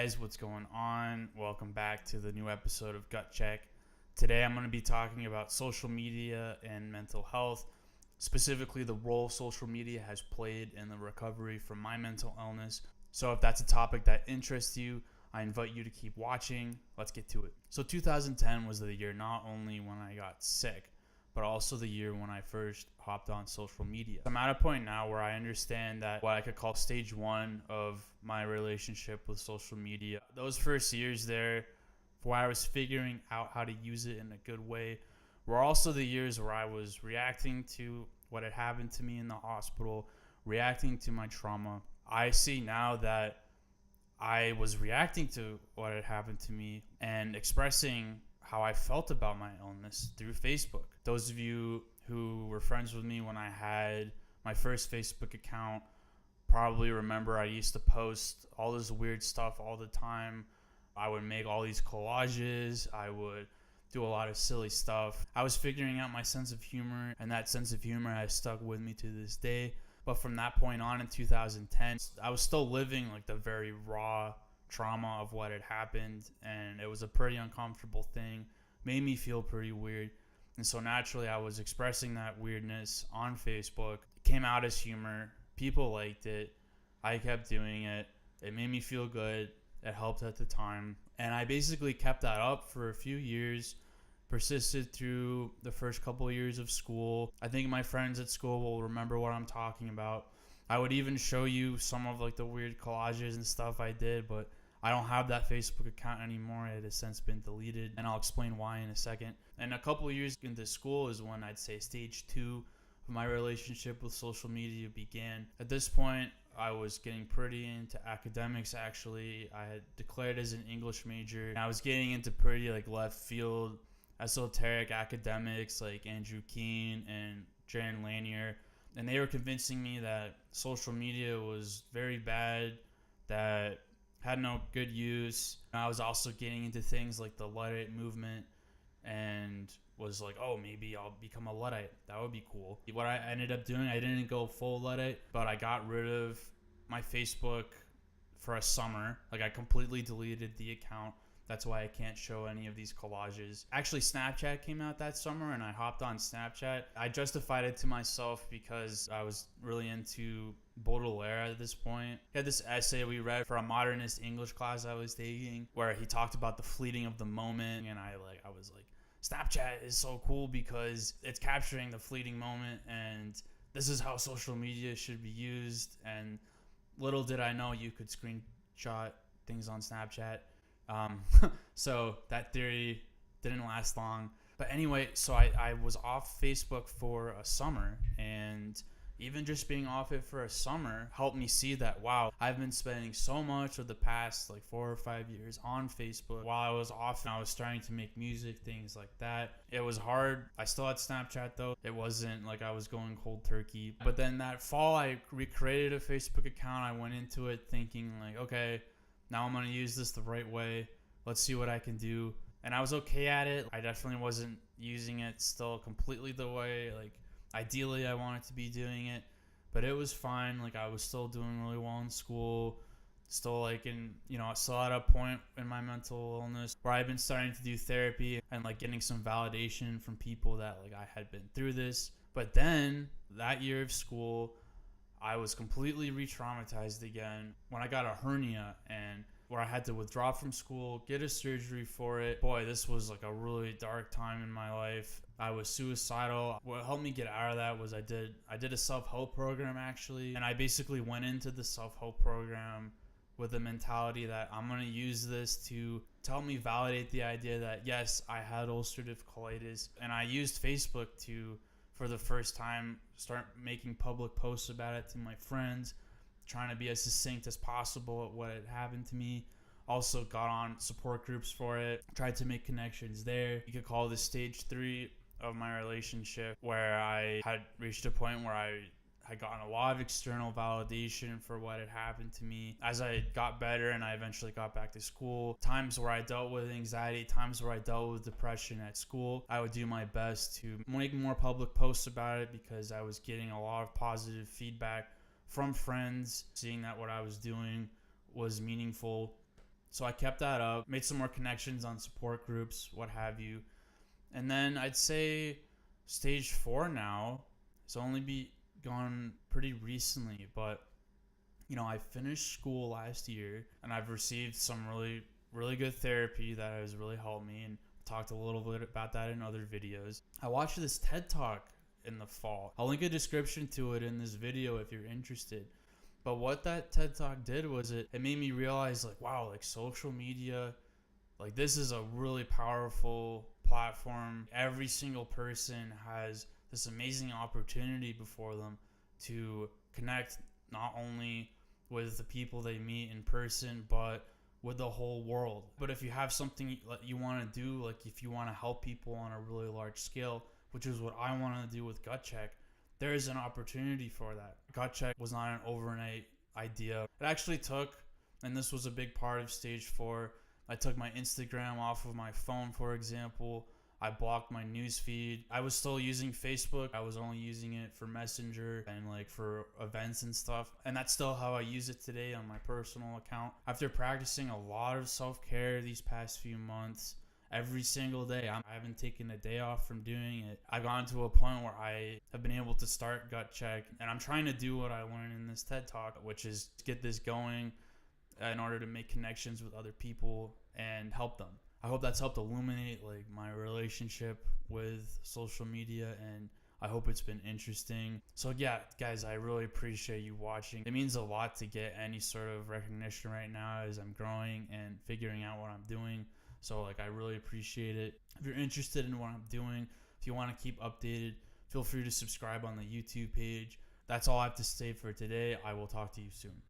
guys, what's going on? Welcome back to the new episode of Gut Check. Today I'm going to be talking about social media and mental health, specifically the role social media has played in the recovery from my mental illness. So if that's a topic that interests you, I invite you to keep watching. Let's get to it. So 2010 was the year not only when I got sick, but also the year when I first hopped on social media. I'm at a point now where I understand that what I could call stage one of my relationship with social media. Those first years there, where I was figuring out how to use it in a good way, were also the years where I was reacting to what had happened to me in the hospital, reacting to my trauma. I see now that I was reacting to what had happened to me and expressing how I felt about my illness through Facebook. Those of you who were friends with me when I had my first Facebook account probably remember I used to post all this weird stuff all the time. I would make all these collages. I would do a lot of silly stuff. I was figuring out my sense of humor, and that sense of humor has stuck with me to this day. But from that point on in 2010, I was still living like the very raw trauma of what had happened, and it was a pretty uncomfortable thing. Made me feel pretty weird. And so naturally I was expressing that weirdness on Facebook. It came out as humor. People liked it. I kept doing it. It made me feel good. It helped at the time. And I basically kept that up for a few years, persisted through the first couple of years of school. I think my friends at school will remember what I'm talking about. I would even show you some of like the weird collages and stuff I did, but I don't have that Facebook account anymore. It has since been deleted, and I'll explain why in a second. And a couple of years into school is when I'd say stage two of my relationship with social media began. At this point, I was getting pretty into academics, actually. I had declared as an English major, and I was getting into pretty like left field, esoteric academics like Andrew Keen and Jaron Lanier. And they were convincing me that social media was very bad, that had no good use. I was also getting into things like the Luddite movement and was like, oh, maybe I'll become a Luddite. That would be cool. What I ended up doing, I didn't go full Luddite, but I got rid of my Facebook for a summer. Like I completely deleted the account. That's why I can't show any of these collages. Actually, Snapchat came out that summer and I hopped on Snapchat. I justified it to myself because I was really into Baudelaire at this point. He had this essay we read for a modernist English class I was taking where he talked about the fleeting of the moment, and I was like, Snapchat is so cool because it's capturing the fleeting moment, and this is how social media should be used. And little did I know you could screenshot things on Snapchat. So that theory didn't last long. But anyway, so I was off Facebook for a summer, and even just being off it for a summer helped me see that, wow, I've been spending so much of the past like 4 or 5 years on Facebook. While I was off, I was starting to make music, things like that. It was hard. I still had Snapchat though. It wasn't like I was going cold turkey. But then that fall, I recreated a Facebook account. I went into it thinking like, okay, now I'm going to use this the right way. Let's see what I can do. And I was okay at it. I definitely wasn't using it still completely the way, like, ideally I wanted to be doing it. But it was fine. Like, I was still doing really well in school. Still, like, still at a point in my mental illness where I've been starting to do therapy and, like, getting some validation from people that, like, I had been through this. But then, that year of school, I was completely re-traumatized again when I got a hernia, and where I had to withdraw from school, get a surgery for it. Boy, this was like a really dark time in my life. I was suicidal. What helped me get out of that was I did a self-help program, actually, and I basically went into the self-help program with the mentality that I'm going to use this to help me validate the idea that, yes, I had ulcerative colitis. And I used Facebook to, for the first time, start making public posts about it to my friends, trying to be as succinct as possible at what had happened to me. Also got on support groups for it, tried to make connections there. You could call this stage 3 of my relationship, where I had reached a point where I had gotten a lot of external validation for what had happened to me. As I got better and I eventually got back to school, times where I dealt with anxiety, times where I dealt with depression at school, I would do my best to make more public posts about it because I was getting a lot of positive feedback from friends, seeing that what I was doing was meaningful. So I kept that up, made some more connections on support groups, what have you. And then I'd say stage 4 now, it's only gone pretty recently, but I finished school last year and I've received some really, really good therapy that has really helped me, and talked a little bit about that in other videos. I watched this TED Talk in the fall. I'll link a description to it in this video if you're interested. But what that TED Talk did was it made me realize, like, wow, like social media, like this is a really powerful platform. Every single person has this amazing opportunity before them to connect not only with the people they meet in person, but with the whole world. But if you have something you want to do, like if you want to help people on a really large scale, which is what I want to do with Gut Check, there is an opportunity for that. Gut Check was not an overnight idea. It actually took, and this was a big part of stage 4, I took my Instagram off of my phone, for example. I blocked my news feed. I was still using Facebook. I was only using it for Messenger and like for events and stuff. And that's still how I use it today on my personal account. After practicing a lot of self-care these past few months, every single day, I haven't taken a day off from doing it. I've gotten to a point where I have been able to start Gut Check, and I'm trying to do what I learned in this TED Talk, which is get this going in order to make connections with other people and help them. I hope that's helped illuminate like my relationship with social media, and I hope it's been interesting. So yeah, guys, I really appreciate you watching. It means a lot to get any sort of recognition right now as I'm growing and figuring out what I'm doing. So like, I really appreciate it. If you're interested in what I'm doing, if you want to keep updated, feel free to subscribe on the YouTube page. That's all I have to say for today. I will talk to you soon.